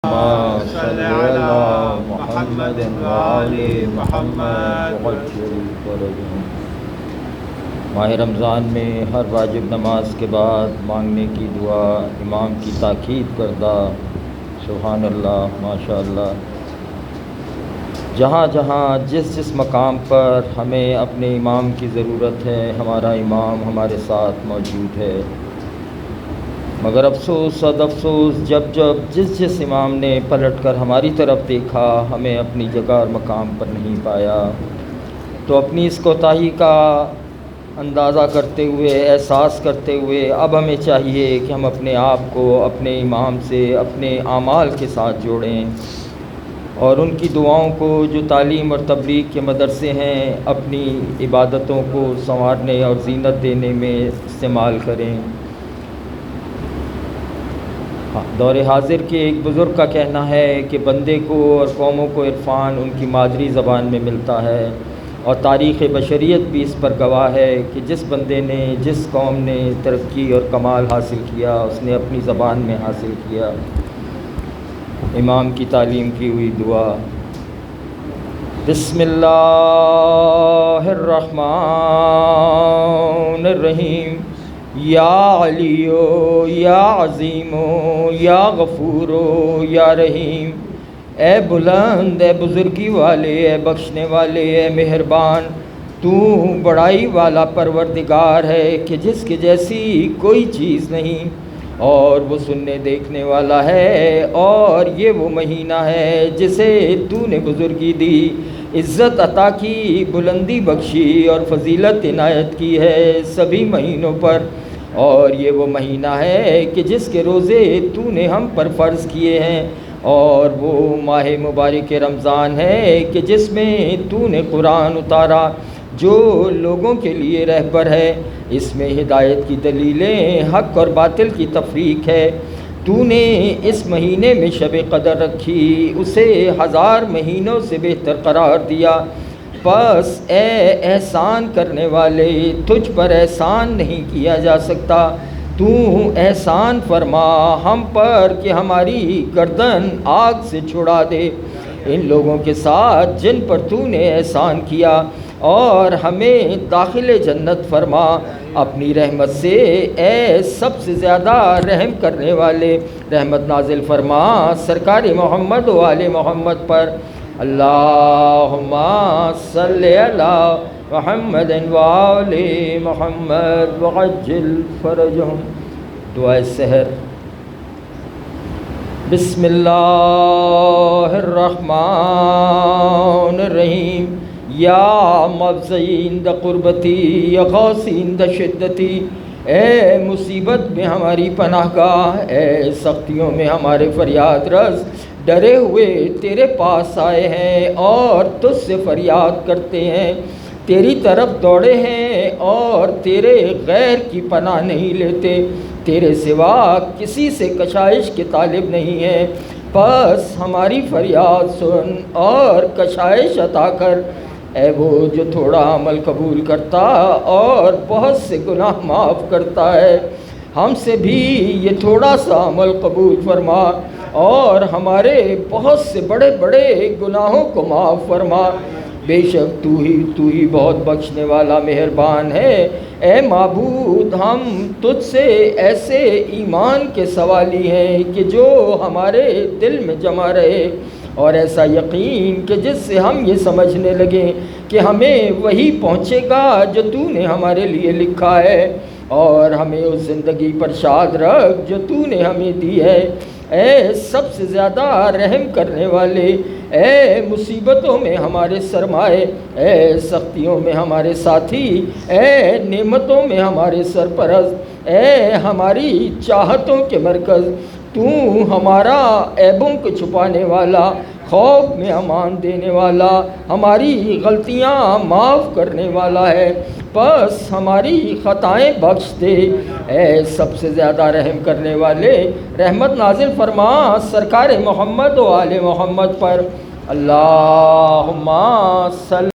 صل على محمد وآل محمد وعجل فرجهم۔ ماہ رمضان میں ہر واجب نماز کے بعد مانگنے کی دعا امام کی تاکید کردہ۔ سبحان اللہ، ماشاء اللہ۔ جہاں جہاں جس مقام پر ہمیں اپنے امام کی ضرورت ہے، ہمارا امام ہمارے ساتھ موجود ہے، مگر افسوس صد افسوس جب جس امام نے پلٹ کر ہماری طرف دیکھا، ہمیں اپنی جگہ اور مقام پر نہیں پایا، تو اپنی اس کوتاہی کا اندازہ کرتے ہوئے، احساس کرتے ہوئے اب ہمیں چاہیے کہ ہم اپنے آپ کو اپنے امام سے اپنے اعمال کے ساتھ جوڑیں اور ان کی دعاؤں کو جو تعلیم اور تبلیغ کے مدرسے ہیں اپنی عبادتوں کو سنوارنے اور زینت دینے میں استعمال کریں۔ دور حاضر کے ایک بزرگ کا کہنا ہے کہ بندے کو اور قوموں کو عرفان ان کی مادری زبان میں ملتا ہے، اور تاریخ بشریت بھی اس پر گواہ ہے کہ جس بندے نے، جس قوم نے ترقی اور کمال حاصل کیا، اس نے اپنی زبان میں حاصل کیا۔ امام کی تعلیم کی ہوئی دعا۔ بسم اللہ الرحمن الرحیم۔ یا علیو یا عظیمو یا غفورو یا رحیم۔ اے بلند، اے بزرگی والے، اے بخشنے والے، اے مہربان، تو بڑائی والا پروردگار ہے کہ جس کے جیسی کوئی چیز نہیں، اور وہ سننے دیکھنے والا ہے، اور یہ وہ مہینہ ہے جسے تو نے بزرگی دی، عزت عطا کی، بلندی بخشی اور فضیلت عنایت کی ہے سبھی مہینوں پر، اور یہ وہ مہینہ ہے کہ جس کے روزے تو نے ہم پر فرض کیے ہیں، اور وہ ماہ مبارک رمضان ہے کہ جس میں تو نے قرآن اتارا جو لوگوں کے لیے رہبر ہے، اس میں ہدایت کی دلیلیں، حق اور باطل کی تفریق ہے۔ تو نے اس مہینے میں شب قدر رکھی، اسے 1000 مہینوں سے بہتر قرار دیا، پس اے احسان کرنے والے، تجھ پر احسان نہیں کیا جا سکتا، تو احسان فرما ہم پر کہ ہماری گردن آگ سے چھڑا دے ان لوگوں کے ساتھ جن پر تو نے احسان کیا، اور ہمیں داخل جنت فرما اپنی رحمت سے، اے سب سے زیادہ رحم کرنے والے، رحمت نازل فرما سرکار محمد و آل محمد پر۔ اللہم صلی علی محمد و آل محمد وعجل فرجہم۔ دعائے سحر۔ بسم اللہ الرحمن الرحیم۔ یا مفزعی عند قربتی یا غاثی عند شدتی، اے مصیبت میں ہماری پناہ گاہ، اے سختیوں میں ہمارے فریاد رس، ڈرے ہوئے تیرے پاس آئے ہیں اور تجھ سے فریاد کرتے ہیں، تیری طرف دوڑے ہیں اور تیرے غیر کی پناہ نہیں لیتے، تیرے سوا کسی سے کشائش کے طالب نہیں ہے، پس ہماری فریاد سن اور کشائش عطا کر، اے وہ جو تھوڑا عمل قبول کرتا اور بہت سے گناہ معاف کرتا ہے، ہم سے بھی یہ تھوڑا سا عمل قبول فرما اور ہمارے بہت سے بڑے بڑے گناہوں کو معاف فرما، بے شک تو ہی بہت بخشنے والا مہربان ہے۔ اے معبود، ہم تجھ سے ایسے ایمان کے سوالی ہیں کہ جو ہمارے دل میں جمع رہے، اور ایسا یقین کہ جس سے ہم یہ سمجھنے لگیں کہ ہمیں وہی پہنچے گا جو تو نے ہمارے لیے لکھا ہے، اور ہمیں اس زندگی پر شاد رکھ جو تو نے ہمیں دی ہے۔ اے سب سے زیادہ رحم کرنے والے، اے مصیبتوں میں ہمارے سرمائے، اے سختیوں میں ہمارے ساتھی، اے نعمتوں میں ہمارے سرپرست، اے ہماری چاہتوں کے مرکز، تو ہمارا عیبوں کو چھپانے والا، خوف میں امان دینے والا، ہماری غلطیاں معاف کرنے والا ہے، پس ہماری خطائیں بخش دے۔ اے سب سے زیادہ رحم کرنے والے، رحمت نازل فرما سرکار محمد و آل محمد پر۔ اللہم صلی